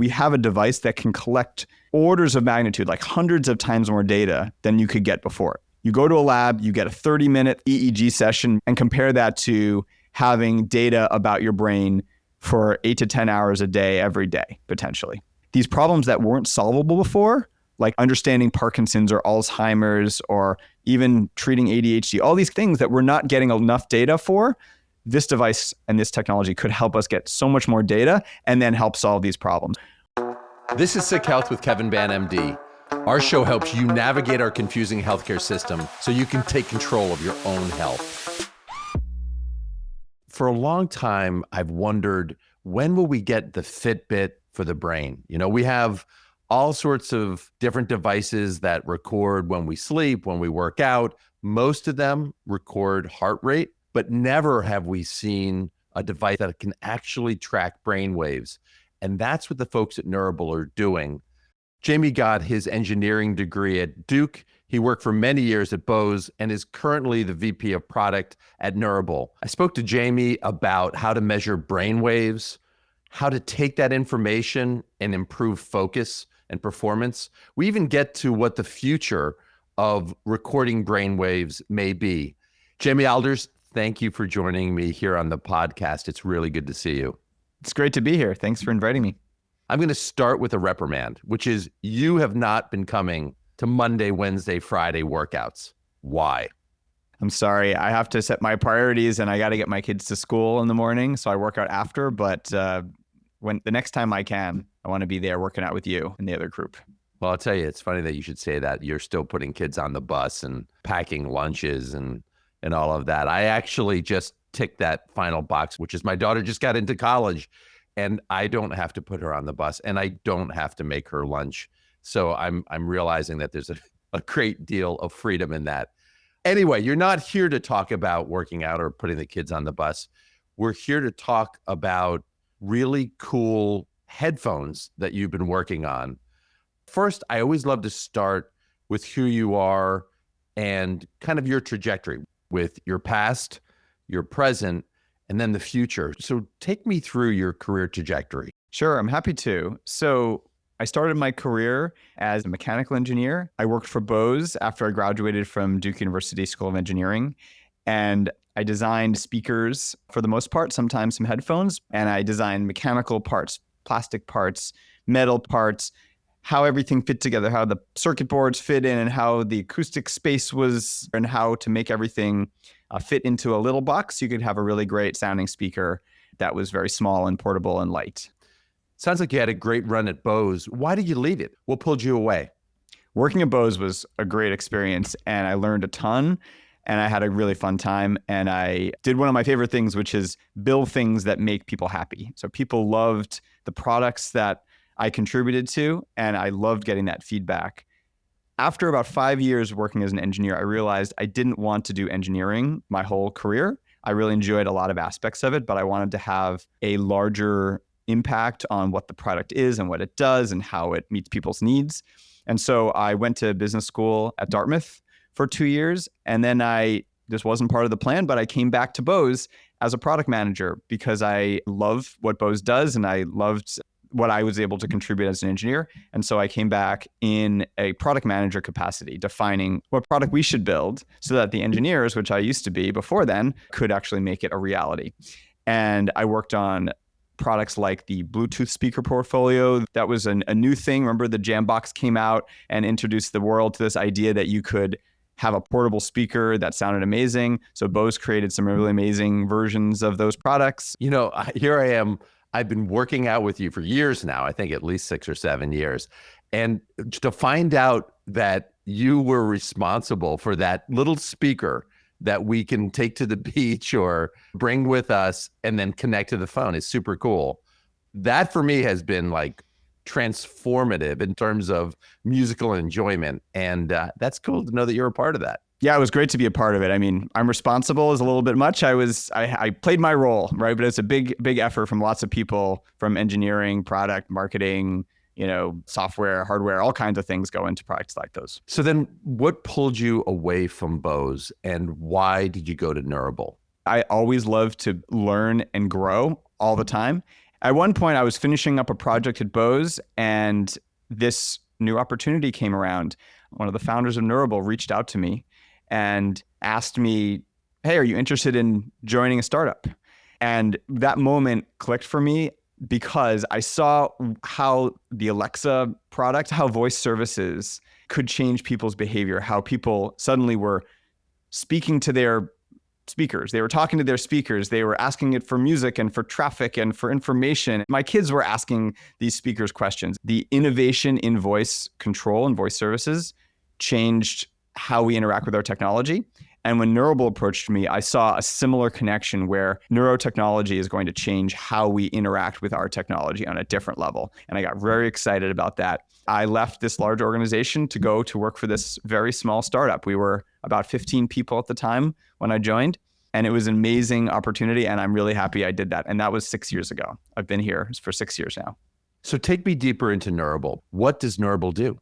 we have a device that can collect orders of magnitude, like hundreds of times more data than you could get before. You go to a lab, you get a 30-minute EEG session, and compare that to having data about your brain for 8 to 10 hours a day, every day, potentially. These problems that weren't solvable before, like understanding Parkinson's or Alzheimer's or even treating ADHD, all these things that we're not getting enough data for, this device and this technology could help us get so much more data and then help solve these problems. This is Sick Health with Kevin Ban, MD. Our show helps you navigate our confusing healthcare system so you can take control of your own health. For a long time, I've wondered, when will we get the Fitbit for the brain? You know, we have all sorts of different devices that record when we sleep, when we work out. Most of them record heart rate, but never have we seen a device that can actually track brain waves. And that's what the folks at Neurable are doing. Jamie got his engineering degree at Duke. He worked for many years at Bose and is currently the VP of product at Neurable. I spoke to Jamie about how to measure brain waves, how to take that information and improve focus and performance. We even get to what the future of recording brain waves may be. Jamie Alders, thank you for joining me here on the podcast. It's really good to see you. It's great to be here. Thanks for inviting me. I'm going to start with a reprimand, which is you have not been coming to Monday, Wednesday, Friday workouts. Why? I'm sorry. I have to set my priorities and I got to get my kids to school in the morning. So I work out after, but when the next time I can, I want to be there working out with you and the other group. Well, I'll tell you, it's funny that you should say that. You're still putting kids on the bus and packing lunches and all of that. I actually just ticked that final box, which is my daughter just got into college and I don't have to put her on the bus and I don't have to make her lunch. So I'm realizing that there's a great deal of freedom in that. Anyway, you're not here to talk about working out or putting the kids on the bus. We're here to talk about really cool headphones that you've been working on. First, I always love to start with who you are and kind of your trajectory with your past, your present, and then the future. So take me through your career trajectory. Sure, I'm happy to. So I started my career as a mechanical engineer. I worked for Bose after I graduated from Duke University School of Engineering. And I designed speakers for the most part, sometimes some headphones. And I designed mechanical parts, plastic parts, metal parts, how everything fit together, how the circuit boards fit in and how the acoustic space was and how to make everything fit into a little box. You could have a really great sounding speaker that was very small and portable and light. Sounds like you had a great run at Bose. Why did you leave it? What pulled you away? Working at Bose was a great experience and I learned a ton and I had a really fun time. And I did one of my favorite things, which is build things that make people happy. So people loved the products that I contributed to, and I loved getting that feedback. After about 5 years working as an engineer, I realized I didn't want to do engineering my whole career. I really enjoyed a lot of aspects of it, but I wanted to have a larger impact on what the product is and what it does and how it meets people's needs. And so I went to business school at Dartmouth for 2 years. And then this wasn't part of the plan, but I came back to Bose as a product manager because I love what Bose does and I loved what I was able to contribute as an engineer. And so I came back in a product manager capacity, defining what product we should build so that the engineers, which I used to be before then, could actually make it a reality. And I worked on products like the Bluetooth speaker portfolio. That was a new thing. Remember, the Jambox came out and introduced the world to this idea that you could have a portable speaker that sounded amazing. So Bose created some really amazing versions of those products. You know, here I am. I've been working out with you for years now, I think at least 6 or 7 years. And to find out that you were responsible for that little speaker that we can take to the beach or bring with us and then connect to the phone is super cool. That for me has been like transformative in terms of musical enjoyment. And that's cool to know that you're a part of that. Yeah, it was great to be a part of it. I mean, I'm responsible is a little bit much. I played my role, right? But it's a big effort from lots of people, from engineering, product, marketing, software, hardware, all kinds of things go into products like those. So then what pulled you away from Bose and why did you go to Neurable? I always love to learn and grow all the time. At one point, I was finishing up a project at Bose, and this new opportunity came around. One of the founders of Neurable reached out to me and asked me, hey, are you interested in joining a startup? And that moment clicked for me because I saw how the Alexa product, how voice services could change people's behavior, how people suddenly were speaking to their speakers. They were talking to their speakers. They were asking it for music and for traffic and for information. My kids were asking these speakers questions. The innovation in voice control and voice services changed how we interact with our technology. And when Neurable approached me, I saw a similar connection where neurotechnology is going to change how we interact with our technology on a different level. And I got very excited about that. I left this large organization to go to work for this very small startup. We were about 15 people at the time when I joined, and it was an amazing opportunity, and I'm really happy I did that. And that was 6 years ago. I've been here for 6 years now. So take me deeper into Neurable. What does Neurable do?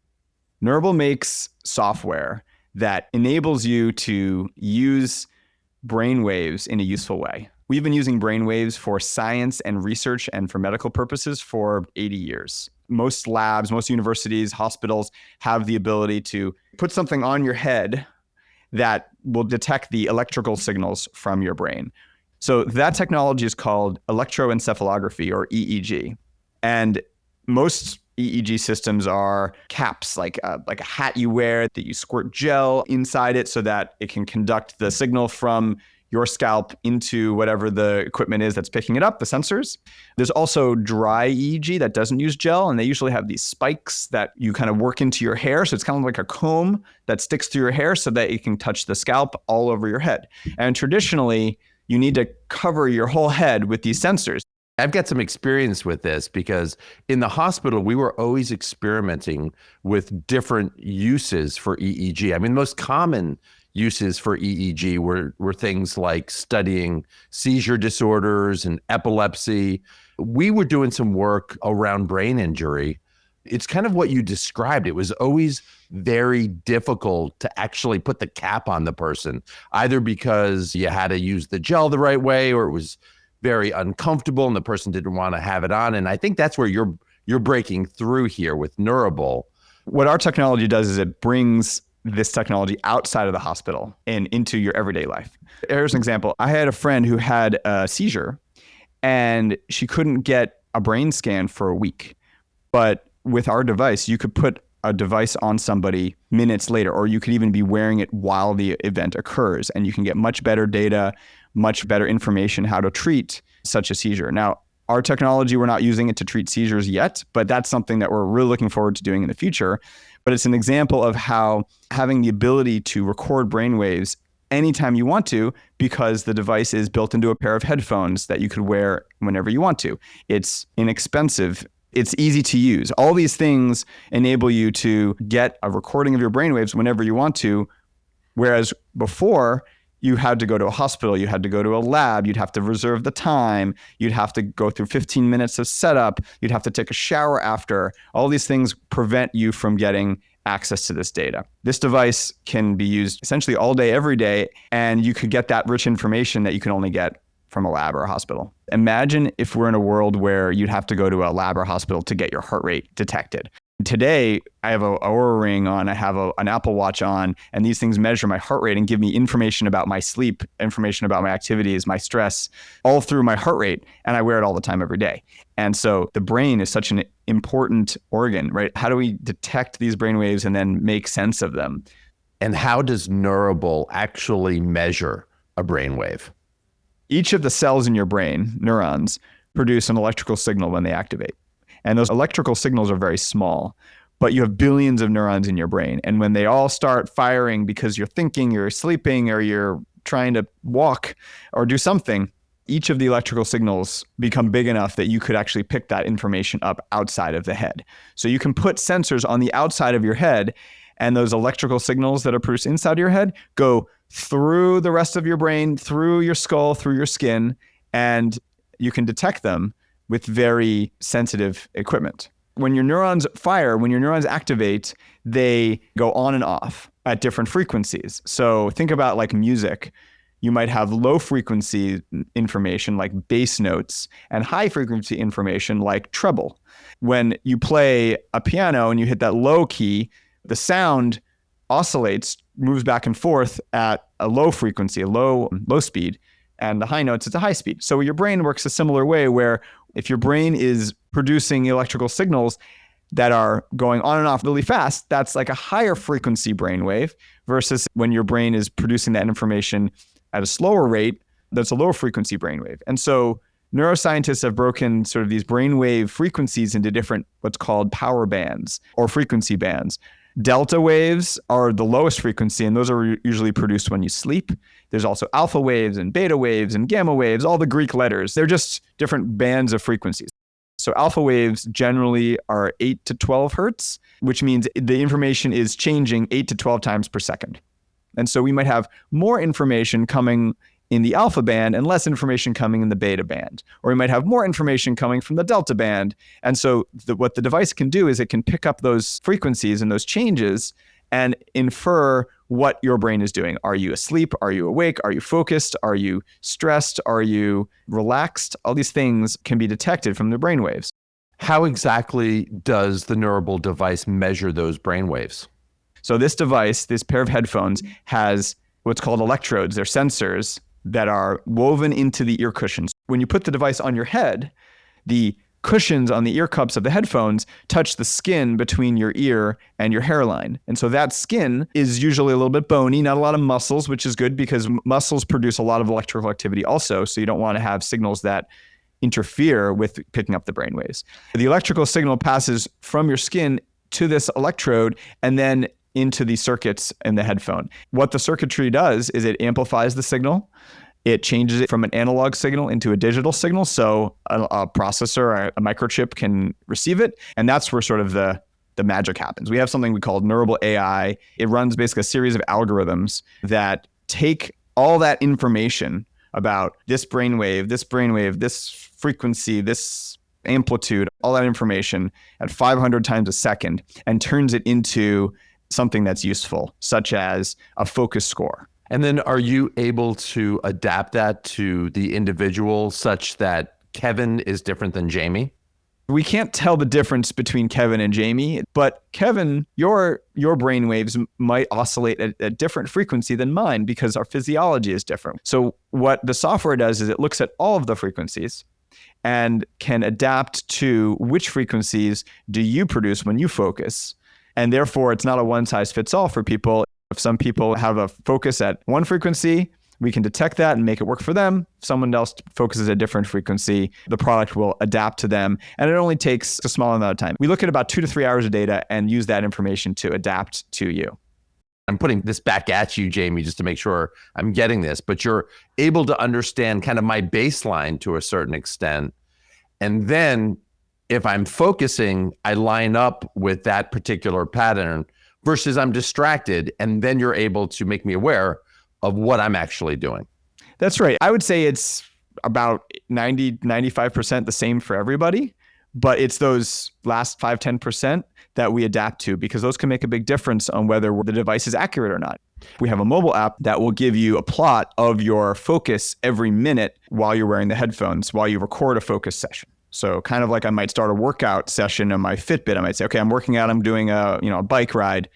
Neurable makes software that enables you to use brainwaves in a useful way. We've been using brainwaves for science and research and for medical purposes for 80 years. Most labs, most universities, hospitals have the ability to put something on your head that will detect the electrical signals from your brain. So that technology is called electroencephalography, or EEG. And most EEG systems are caps, like a hat you wear that you squirt gel inside it so that it can conduct the signal from your scalp into whatever the equipment is that's picking it up, the sensors. There's also dry EEG that doesn't use gel, and they usually have these spikes that you kind of work into your hair. So it's kind of like a comb that sticks through your hair so that it can touch the scalp all over your head. And traditionally, you need to cover your whole head with these sensors. I've got some experience with this because in the hospital, we were always experimenting with different uses for EEG. I mean, the most common uses for EEG were things like studying seizure disorders and epilepsy. We were doing some work around brain injury. It's kind of what you described. It was always very difficult to actually put the cap on the person, either because you had to use the gel the right way or it was very uncomfortable and the person didn't want to have it on. And I think that's where you're breaking through here with Neurable. What our technology does is it brings this technology outside of the hospital and into your everyday life. Here's an example. I had a friend who had a seizure and she couldn't get a brain scan for a week. But with our device, you could put a device on somebody minutes later, or you could even be wearing it while the event occurs, and you can get much better data, much better information how to treat such a seizure. Now, our technology, we're not using it to treat seizures yet, but that's something that we're really looking forward to doing in the future. But it's an example of how having the ability to record brainwaves anytime you want to, because the device is built into a pair of headphones that you could wear whenever you want to. It's inexpensive. It's easy to use. All these things enable you to get a recording of your brainwaves whenever you want to, whereas before, you had to go to a hospital, you had to go to a lab, you'd have to reserve the time, you'd have to go through 15 minutes of setup, you'd have to take a shower after. All these things prevent you from getting access to this data. This device can be used essentially all day, every day, and you could get that rich information that you can only get from a lab or a hospital. Imagine if we're in a world where you'd have to go to a lab or hospital to get your heart rate detected. Today, I have an Oura ring on, I have an Apple Watch on, and these things measure my heart rate and give me information about my sleep, information about my activities, my stress, all through my heart rate, and I wear it all the time every day. And so the brain is such an important organ, right? How do we detect these brain waves and then make sense of them? And how does Neurable actually measure a brainwave? Each of the cells in your brain, neurons, produce an electrical signal when they activate. And those electrical signals are very small, but you have billions of neurons in your brain. And when they all start firing because you're thinking, you're sleeping, or you're trying to walk or do something, each of the electrical signals become big enough that you could actually pick that information up outside of the head. So you can put sensors on the outside of your head, and those electrical signals that are produced inside of your head go through the rest of your brain, through your skull, through your skin, and you can detect them with very sensitive equipment. When your neurons fire, when your neurons activate, they go on and off at different frequencies. So think about like music. You might have low frequency information like bass notes and high frequency information like treble. When you play a piano and you hit that low key, the sound oscillates, moves back and forth at a low frequency, a low speed, and the high notes, it's a high speed. So your brain works a similar way, where if your brain is producing electrical signals that are going on and off really fast, that's like a higher frequency brainwave, versus when your brain is producing that information at a slower rate, that's a lower frequency brainwave. And so neuroscientists have broken sort of these brainwave frequencies into different what's called power bands or frequency bands. Delta waves are the lowest frequency, and those are usually produced when you sleep. There's also alpha waves and beta waves and gamma waves, all the Greek letters. They're just different bands of frequencies. So alpha waves generally are 8 to 12 hertz, which means the information is changing 8 to 12 times per second. And so we might have more information coming in the alpha band and less information coming in the beta band. Or we might have more information coming from the delta band. And so what the device can do is it can pick up those frequencies and those changes and infer what your brain is doing. Are you asleep? Are you awake? Are you focused? Are you stressed? Are you relaxed? All these things can be detected from the brain waves. How exactly does the Neurable device measure those brain waves? So this device, this pair of headphones, has what's called electrodes. They're sensors that are woven into the ear cushions. When you put the device on your head, the cushions on the ear cups of the headphones touch the skin between your ear and your hairline. And so that skin is usually a little bit bony, not a lot of muscles, which is good because muscles produce a lot of electrical activity also. So you don't want to have signals that interfere with picking up the brainwaves. The electrical signal passes from your skin to this electrode and then into the circuits in the headphone. What the circuitry does is it amplifies the signal. It changes it from an analog signal into a digital signal. So a processor, a microchip can receive it. And that's where sort of the magic happens. We have something we call Neurable AI. It runs basically a series of algorithms that take all that information about this brainwave, this frequency, this amplitude, all that information at 500 times a second and turns it into something that's useful, such as a focus score. And then are you able to adapt that to the individual such that Kevin is different than Jamie? We can't tell the difference between Kevin and Jamie, but Kevin, your brain waves might oscillate at a different frequency than mine because our physiology is different. So what the software does is it looks at all of the frequencies and can adapt to which frequencies do you produce when you focus. And therefore, it's not a one-size-fits-all for people. If some people have a focus at one frequency, we can detect that and make it work for them. If someone else focuses at a different frequency, the product will adapt to them. And it only takes a small amount of time. We look at about 2 to 3 hours of data and use that information to adapt to you. I'm putting this back at you, Jamie, just to make sure I'm getting this, but you're able to understand kind of my baseline to a certain extent. And then if I'm focusing, I line up with that particular pattern versus I'm distracted. And then you're able to make me aware of what I'm actually doing. That's right. I would say it's about 95% the same for everybody, but it's those last 5-10% that we adapt to because those can make a big difference on whether the device is accurate or not. We have a mobile app that will give you a plot of your focus every minute while you're wearing the headphones, while you record a focus session. So kind of like I might start a workout session on my Fitbit. I might say, okay, I'm working out, I'm doing a bike ride.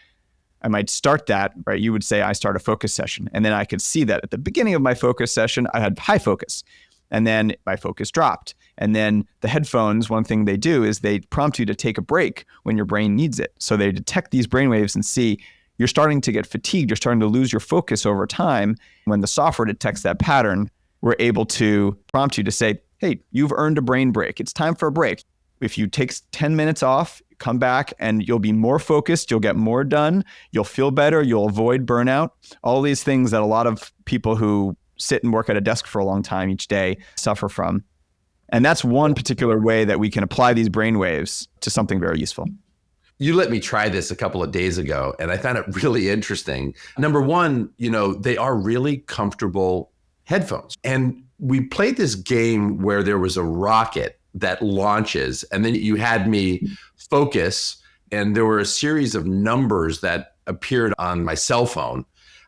I might start that, right? You would say I start a focus session. And then I could see that at the beginning of my focus session, I had high focus. And then my focus dropped. And then the headphones, one thing they do is they prompt you to take a break when your brain needs it. So they detect these brainwaves and see you're starting to get fatigued. You're starting to lose your focus over time. When the software detects that pattern, we're able to prompt you to say, hey, you've earned a brain break. It's time for a break. If you take 10 minutes off, come back and you'll be more focused. You'll get more done. You'll feel better. You'll avoid burnout. All these things that a lot of people who sit and work at a desk for a long time each day suffer from. And that's one particular way that we can apply these brain waves to something very useful. You let me try this a couple of days ago, and I found it really interesting. Number one, they are really comfortable headphones. And we played this game where there was a rocket that launches, and then you had me focus, and there were a series of numbers that appeared on my cell phone,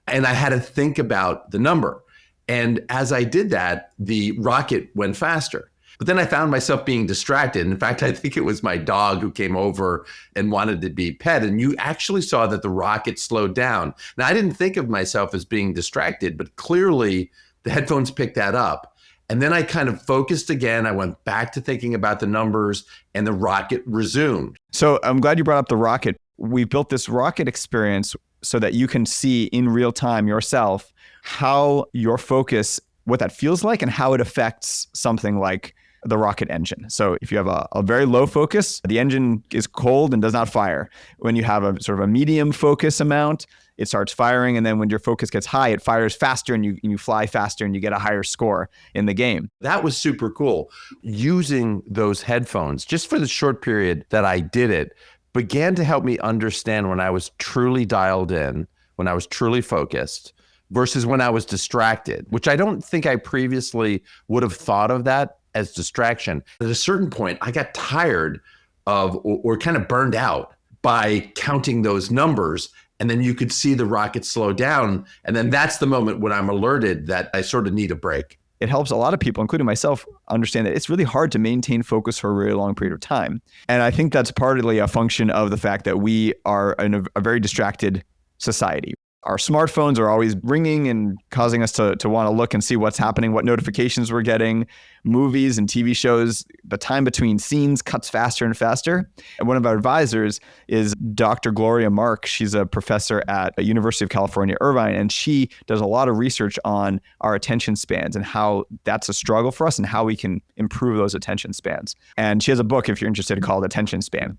and I had to think about the number. And as I did that, the rocket went faster. But then I found myself being distracted. In fact, I think it was my dog who came over and wanted to be pet. And you actually saw that the rocket slowed down. Now, I didn't think of myself as being distracted, but clearly the headphones picked that up. And then I kind of focused again. I went back to thinking about the numbers and the rocket resumed. So I'm glad you brought up the rocket. We built this rocket experience so that you can see in real time yourself how your focus, what that feels like and how it affects something like the rocket engine. So if you have a very low focus, the engine is cold and does not fire. When you have a sort of a medium focus amount, it starts firing. And then when your focus gets high, it fires faster and you fly faster and you get a higher score in the game. That was super cool. Using those headphones, just for the short period that I did it, began to help me understand when I was truly dialed in, when I was truly focused, versus when I was distracted, which I don't think I previously would have thought of that as distraction. At a certain point, I got tired of or kind of burned out by counting those numbers. And then you could see the rocket slow down. And then that's the moment when I'm alerted that I sort of need a break. It helps a lot of people, including myself, understand that it's really hard to maintain focus for a really long period of time. And I think that's partly a function of the fact that we are in a very distracted society. Our smartphones are always ringing and causing us to want to look and see what's happening, what notifications we're getting. Movies and TV shows, the time between scenes cuts faster and faster. And one of our advisors is Dr. Gloria Mark. She's a professor at the University of California, Irvine, and she does a lot of research on our attention spans and how that's a struggle for us and how we can improve those attention spans. And she has a book, if you're interested, called Attention Span.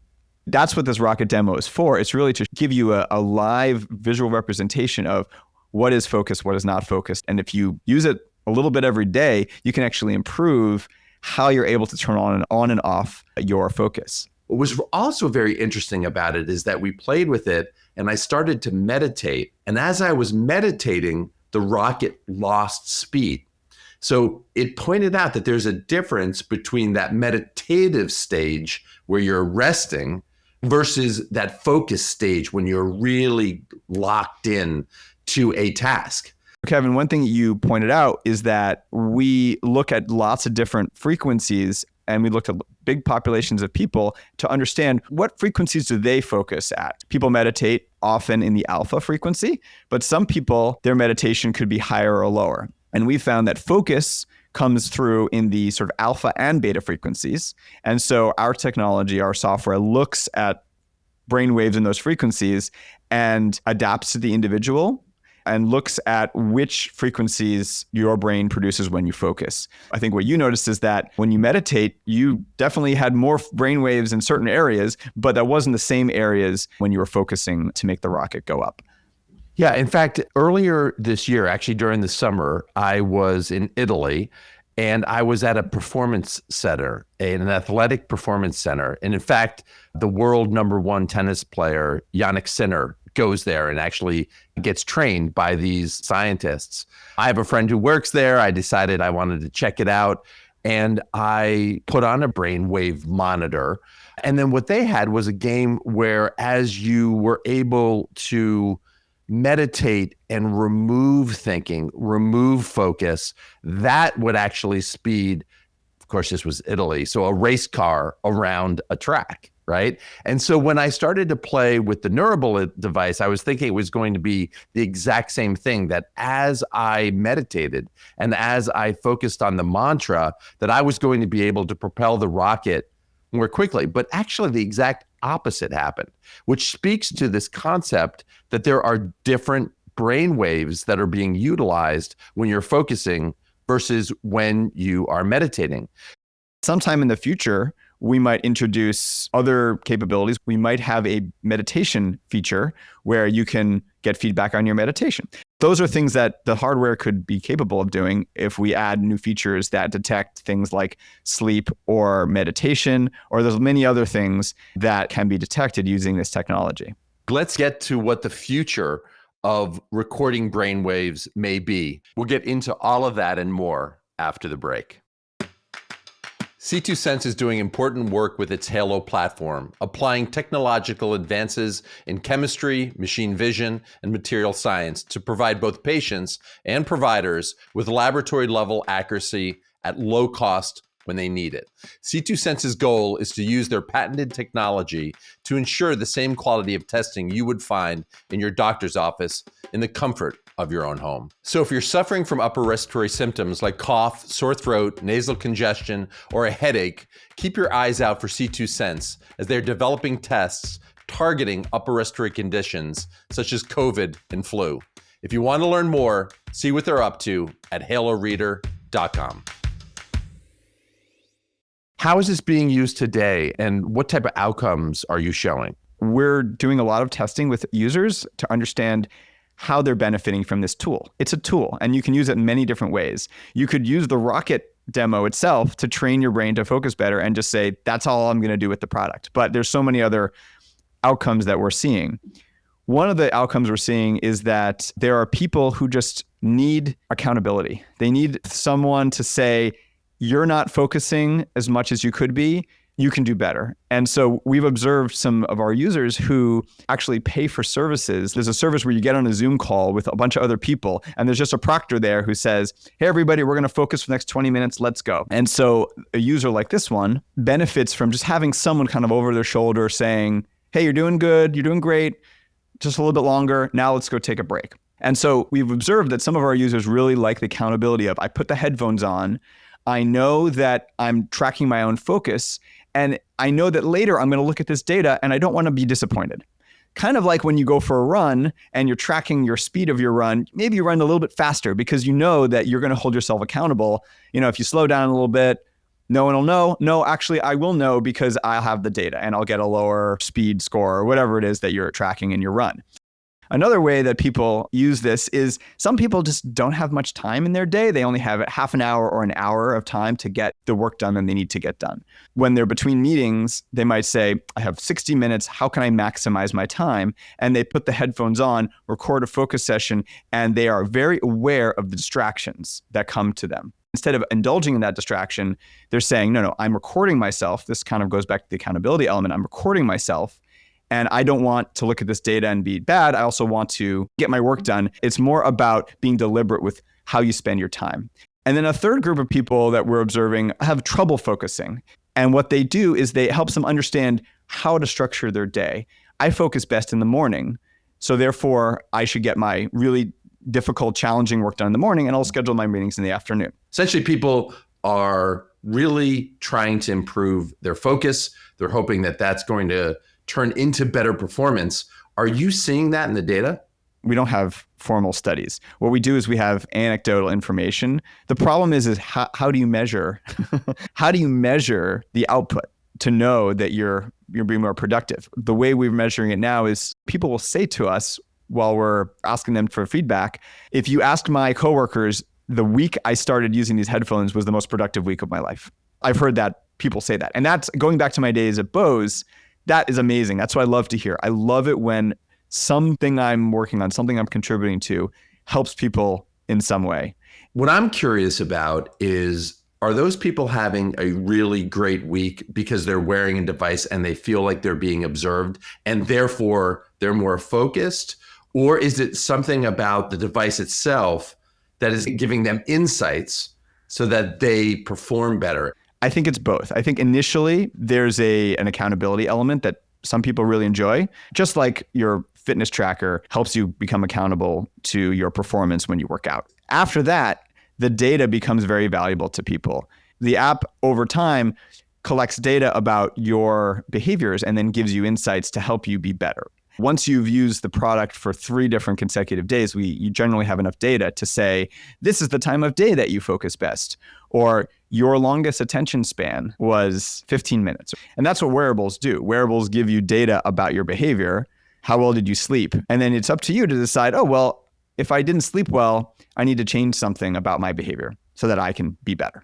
That's what this rocket demo is for. It's really to give you a live visual representation of what is focused, what is not focused. And if you use it a little bit every day, you can actually improve how you're able to turn on and off your focus. What was also very interesting about it is that we played with it and I started to meditate. And as I was meditating, the rocket lost speed. So it pointed out that there's a difference between that meditative stage where you're resting versus that focus stage when you're really locked in to a task. Kevin, one thing you pointed out is that we look at lots of different frequencies and we looked at big populations of people to understand what frequencies do they focus at. People meditate often in the alpha frequency, but some people, their meditation could be higher or lower. And we found that focus comes through in the sort of alpha and beta frequencies. And so our technology, our software looks at brainwaves in those frequencies and adapts to the individual and looks at which frequencies your brain produces when you focus. I think what you noticed is that when you meditate, you definitely had more brainwaves in certain areas, but that wasn't the same areas when you were focusing to make the rocket go up. Yeah, in fact, earlier this year, actually during the summer, I was in Italy and I was at a performance center, an athletic performance center. And in fact, the world #1 tennis player, Jannik Sinner, goes there and actually gets trained by these scientists. I have a friend who works there. I decided I wanted to check it out. And I put on a brainwave monitor. And then what they had was a game where as you were able to meditate and remove thinking, remove focus, that would actually speed, of course, this was Italy, so a race car around a track, right? And so when I started to play with the Neurable device, I was thinking it was going to be the exact same thing, that as I meditated and as I focused on the mantra, that I was going to be able to propel the rocket more quickly. But actually the exact opposite happened, which speaks to this concept that there are different brain waves that are being utilized when you're focusing versus when you are meditating. Sometime in the future, we might introduce other capabilities. We might have a meditation feature where you can get feedback on your meditation. Those are things that the hardware could be capable of doing if we add new features that detect things like sleep or meditation, or there's many other things that can be detected using this technology. Let's get to what the future of recording brainwaves may be. We'll get into all of that and more after the break. C2 Sense is doing important work with its Halo platform, applying technological advances in chemistry, machine vision, and material science to provide both patients and providers with laboratory-level accuracy at low cost when they need it. C2 Sense's goal is to use their patented technology to ensure the same quality of testing you would find in your doctor's office in the comfort of your own home. So if you're suffering from upper respiratory symptoms like cough, sore throat, nasal congestion, or a headache, keep your eyes out for C2 Sense as they're developing tests targeting upper respiratory conditions such as COVID and flu. If you want to learn more, see what they're up to at haloreader.com. How is this being used today, and what type of outcomes are you showing? We're doing a lot of testing with users to understand how they're benefiting from this tool. It's a tool, and you can use it in many different ways. You could use the rocket demo itself to train your brain to focus better and just say, that's all I'm going to do with the product. But there's so many other outcomes that we're seeing. One of the outcomes we're seeing is that there are people who just need accountability. They need someone to say, you're not focusing as much as you could be, you can do better. And so we've observed some of our users who actually pay for services. There's a service where you get on a Zoom call with a bunch of other people, and there's just a proctor there who says, hey, everybody, we're going to focus for the next 20 minutes, let's go. And so a user like this one benefits from just having someone kind of over their shoulder saying, hey, you're doing good, you're doing great, just a little bit longer, now let's go take a break. And so we've observed that some of our users really like the accountability of, I put the headphones on, I know that I'm tracking my own focus, and I know that later I'm going to look at this data and I don't want to be disappointed. Kind of like when you go for a run and you're tracking your speed of your run, maybe you run a little bit faster because you know that you're going to hold yourself accountable. You know, if you slow down a little bit, no one will know. No, actually, I will know because I'll have the data and I'll get a lower speed score or whatever it is that you're tracking in your run. Another way that people use this is some people just don't have much time in their day. They only have half an hour or an hour of time to get the work done that they need to get done. When they're between meetings, they might say, I have 60 minutes. How can I maximize my time? And they put the headphones on, record a focus session, and they are very aware of the distractions that come to them. Instead of indulging in that distraction, they're saying, no, I'm recording myself. This kind of goes back to the accountability element. I'm recording myself. And I don't want to look at this data and be bad. I also want to get my work done. It's more about being deliberate with how you spend your time. And then a third group of people that we're observing have trouble focusing. And what they do is they help them understand how to structure their day. I focus best in the morning. So therefore, I should get my really difficult, challenging work done in the morning, and I'll schedule my meetings in the afternoon. Essentially, people are really trying to improve their focus. They're hoping that that's going to turn into better performance. Are you seeing that in the data? We don't have formal studies. What we do is we have anecdotal information. The problem is how do you measure? How do you measure the output to know that you're being more productive? The way we're measuring it now is people will say to us while we're asking them for feedback, if you ask my coworkers, the week I started using these headphones was the most productive week of my life. I've heard that people say that. And that's going back to my days at Bose. That is amazing. That's what I love to hear. I love it when something I'm working on, something I'm contributing to helps people in some way. What I'm curious about is, are those people having a really great week because they're wearing a device and they feel like they're being observed and therefore they're more focused? Or is it something about the device itself that is giving them insights so that they perform better? I think it's both. I think initially there's an accountability element that some people really enjoy, just like your fitness tracker helps you become accountable to your performance when you work out. After that, the data becomes very valuable to people. The app over time collects data about your behaviors and then gives you insights to help you be better. Once you've used the product for 3 different consecutive days, you generally have enough data to say, this is the time of day that you focus best, or your longest attention span was 15 minutes. And that's what wearables do. Wearables give you data about your behavior. How well did you sleep? And then it's up to you to decide, oh, well, if I didn't sleep well, I need to change something about my behavior so that I can be better.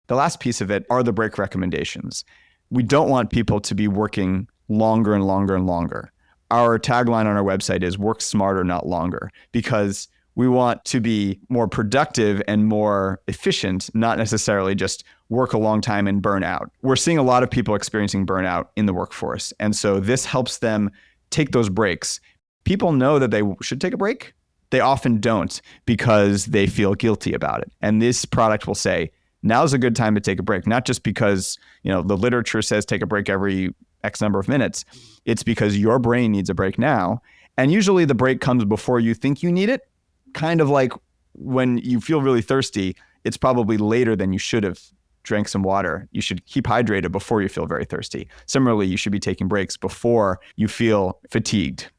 The last piece of it are the break recommendations. We don't want people to be working longer and longer and longer. Our tagline on our website is work smarter, not longer, because We want to be more productive and more efficient, not necessarily just work a long time and burn out. We're seeing a lot of people experiencing burnout in the workforce. And so this helps them take those breaks. People know that they should take a break. They often don't because they feel guilty about it. And this product will say, now's a good time to take a break, not just because, the literature says take a break every X number of minutes. It's because your brain needs a break now. And usually the break comes before you think you need it. Kind of like when you feel really thirsty, it's probably later than you should have drank some water. You should keep hydrated before you feel very thirsty. Similarly, you should be taking breaks before you feel fatigued.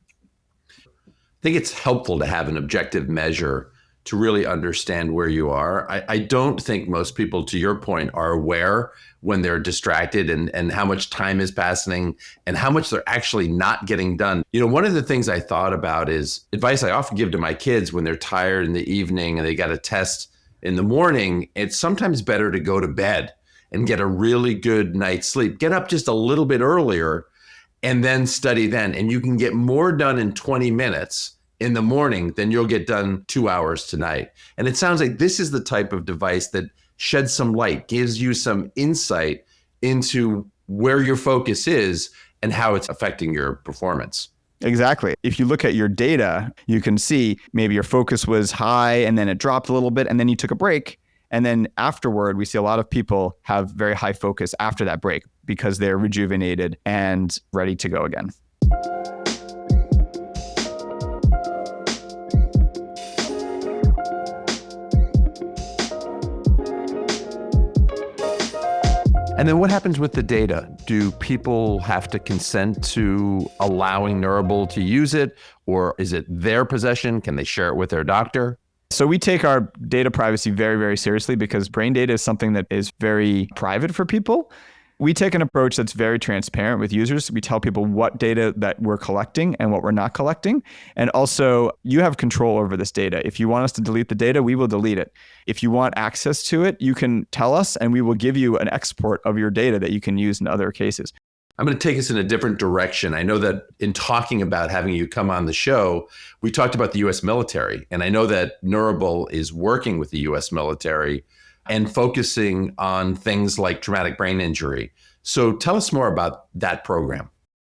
I think it's helpful to have an objective measure to really understand where you are. I don't think most people, to your point, are aware when they're distracted and how much time is passing and how much they're actually not getting done. One of the things I thought about is advice I often give to my kids when they're tired in the evening and they got a test in the morning. It's sometimes better to go to bed and get a really good night's sleep. Get up just a little bit earlier and then study then. And you can get more done in 20 minutes in the morning than you'll get done 2 hours tonight. And it sounds like this is the type of device that sheds some light, gives you some insight into where your focus is and how it's affecting your performance. Exactly. If you look at your data, you can see maybe your focus was high and then it dropped a little bit and then you took a break. And then afterward, we see a lot of people have very high focus after that break because they're rejuvenated and ready to go again. And then what happens with the data? Do people have to consent to allowing Neurable to use it, or is it their possession? Can they share it with their doctor? So we take our data privacy very, very seriously because brain data is something that is very private for people. We take an approach that's very transparent with users. We tell people what data that we're collecting and what we're not collecting. And also, you have control over this data. If you want us to delete the data, we will delete it. If you want access to it, you can tell us and we will give you an export of your data that you can use in other cases. I'm going to take us in a different direction. I know that in talking about having you come on the show, we talked about the U.S. military. And I know that Neurable is working with the U.S. military and focusing on things like traumatic brain injury. So tell us more about that program.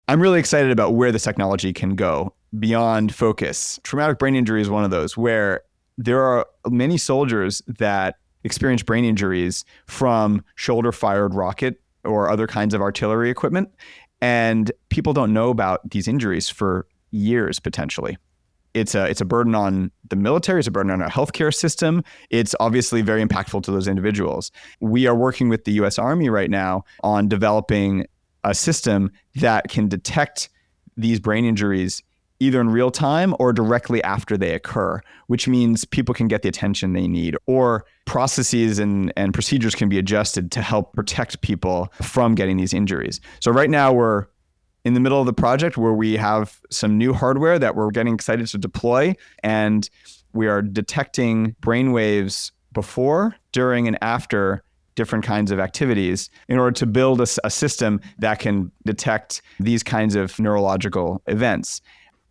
I'm really excited about where this technology can go beyond focus. Traumatic brain injury is one of those where there are many soldiers that experience brain injuries from shoulder-fired rocket or other kinds of artillery equipment. And people don't know about these injuries for years, potentially. It's a burden on the military. It's a burden on our healthcare system. It's obviously very impactful to those individuals. We are working with the U.S. Army right now on developing a system that can detect these brain injuries either in real time or directly after they occur, which means people can get the attention they need, or processes and procedures can be adjusted to help protect people from getting these injuries. So right now we're in the middle of the project where we have some new hardware that we're getting excited to deploy, and we are detecting brainwaves before, during, and after different kinds of activities in order to build a system that can detect these kinds of neurological events.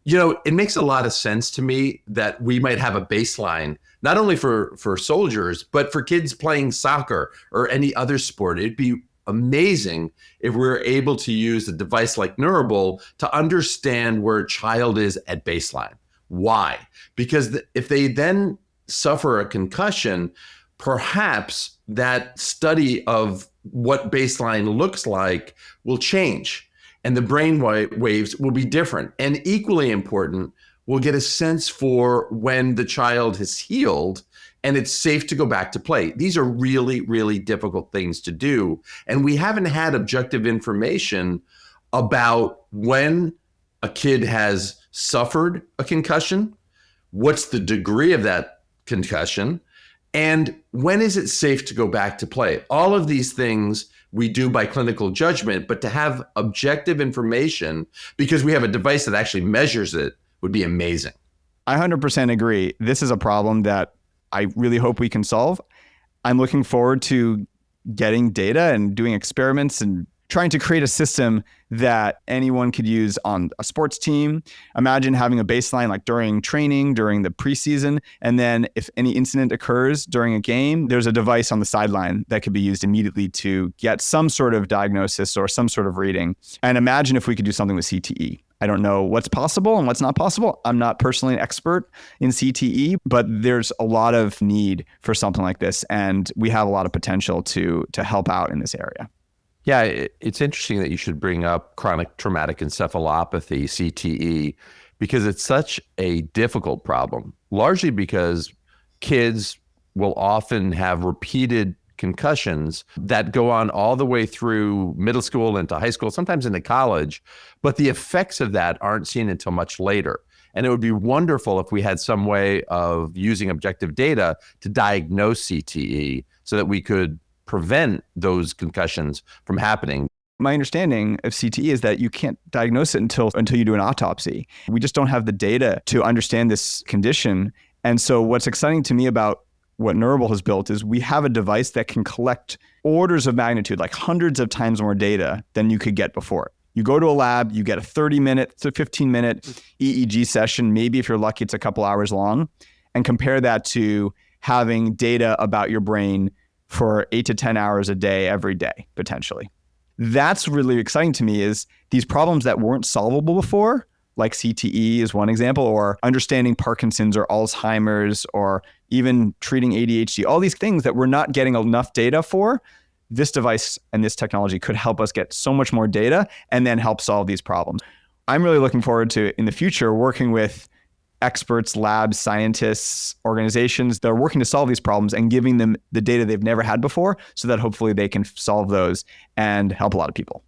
It makes a lot of sense to me that we might have a baseline, not only for soldiers, but for kids playing soccer or any other sport. It'd be amazing if we're able to use a device like Neurable to understand where a child is at baseline. Why? Because if they then suffer a concussion, perhaps that study of what baseline looks like will change and the brain waves will be different. And equally important, we'll get a sense for when the child has healed and it's safe to go back to play. These are really, really difficult things to do. And we haven't had objective information about when a kid has suffered a concussion, what's the degree of that concussion, and when is it safe to go back to play. All of these things we do by clinical judgment, but to have objective information, because we have a device that actually measures it, would be amazing. I 100% agree. This is a problem that I really hope we can solve. I'm looking forward to getting data and doing experiments and trying to create a system that anyone could use on a sports team. Imagine having a baseline like during training, during the preseason, and then if any incident occurs during a game, there's a device on the sideline that could be used immediately to get some sort of diagnosis or some sort of reading. And imagine if we could do something with CTE. I don't know what's possible and what's not possible. I'm not personally an expert in CTE, but there's a lot of need for something like this, and we have a lot of potential to help out in this area. Yeah, it's interesting that you should bring up chronic traumatic encephalopathy, CTE, because it's such a difficult problem, largely because kids will often have repeated concussions that go on all the way through middle school into high school, sometimes into college, but the effects of that aren't seen until much later. And it would be wonderful if we had some way of using objective data to diagnose CTE so that we could prevent those concussions from happening. My understanding of CTE is that you can't diagnose it until you do an autopsy. We just don't have the data to understand this condition. And so what's exciting to me about what Neurable has built is we have a device that can collect orders of magnitude, like hundreds of times more data than you could get before. You go to a lab, you get a 30-minute to 15-minute EEG session. Maybe if you're lucky, it's a couple hours long, and compare that to having data about your brain for 8 to 10 hours a day, every day, potentially. That's really exciting to me, is these problems that weren't solvable before, like CTE is one example, or understanding Parkinson's or Alzheimer's, or even treating ADHD, all these things that we're not getting enough data for. This device and this technology could help us get so much more data and then help solve these problems. I'm really looking forward to, in the future, working with experts, labs, scientists, organizations that are working to solve these problems and giving them the data they've never had before so that hopefully they can solve those and help a lot of people.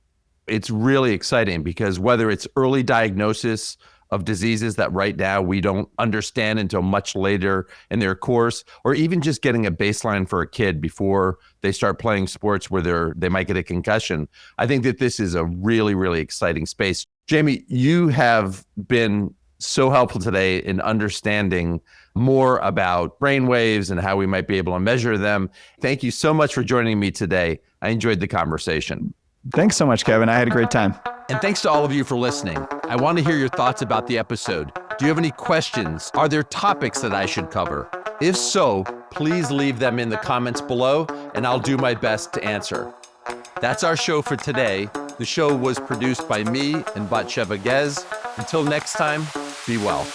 It's really exciting because whether it's early diagnosis of diseases that right now we don't understand until much later in their course, or even just getting a baseline for a kid before they start playing sports where they might get a concussion, I think that this is a really, really exciting space. Jamie, you have been so helpful today in understanding more about brainwaves and how we might be able to measure them. Thank you so much for joining me today. I enjoyed the conversation. Thanks so much, Kevin. I had a great time. And thanks to all of you for listening. I want to hear your thoughts about the episode. Do you have any questions? Are there topics that I should cover? If so, please leave them in the comments below and I'll do my best to answer. That's our show for today. The show was produced by me and Batsheva Gez. Until next time, be well.